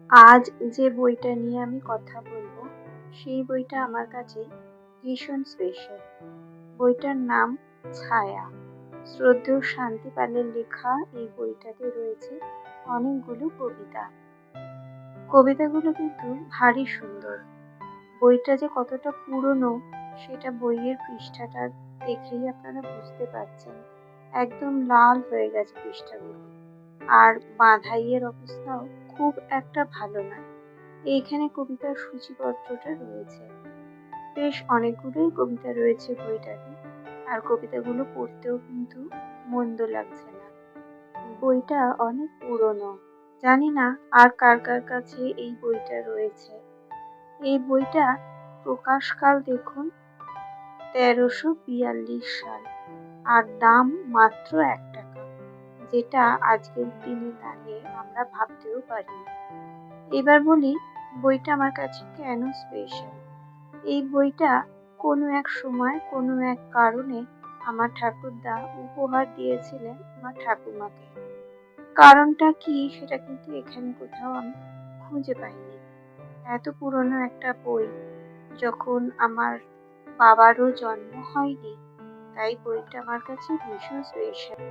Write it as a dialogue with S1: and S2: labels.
S1: আজ যে বইটা নিয়ে আমি কথা বলবো, সেই বইটা আমার কাছে ভীষণ স্পেশাল। বইটার নাম 'ছায়া'। শ্রদ্ধেয় শান্তি পালের লেখা এই বইটাতে রয়েছে অনেকগুলো কবিতা। কবিতাগুলো কিন্তু ভারী সুন্দর। বইটা যে কতটা পুরনো সেটা বইয়ের পৃষ্ঠাটা দেখেই আপনারা বুঝতে পারছেন। একদম লাল হয়ে গেছে পৃষ্ঠাগুলো। আর বাঁধাইয়ের অবস্থাও খুব একটা ভালো নয়। এইখানে কবিতার সূচিপত্রটা রয়েছে। বেশ অনেকগুলোই কবিতা রয়েছে বইটাতে। আর কবিতাগুলো পড়তেও কিন্তু মন্দ লাগছে না। বইটা অনেক পুরনো। জানি না আর কার কার কাছে এই বইটা রয়েছে। এই বইটা প্রকাশকাল দেখুন ১৩৪২ সাল। আর দাম মাত্র ৳১, যেটা আজকের দিনে দাঁড়িয়ে আমরা ভাবতেও পারি না। এবার বলি বইটা আমার কাছে কেন স্পেশাল। এই বইটা কোনো এক সময় কোনো এক কারণে আমার ঠাকুরদা উপহার দিয়েছিলেন আমার ঠাকুমাকে। কারণটা কি সেটা কিন্তু এখানে কোথাও আমি খুঁজে পাইনি। এত পুরনো একটা বই, যখন আমার বাবারও জন্ম হয়নি, তাই বইটা আমার কাছে ভীষণ স্পেশাল।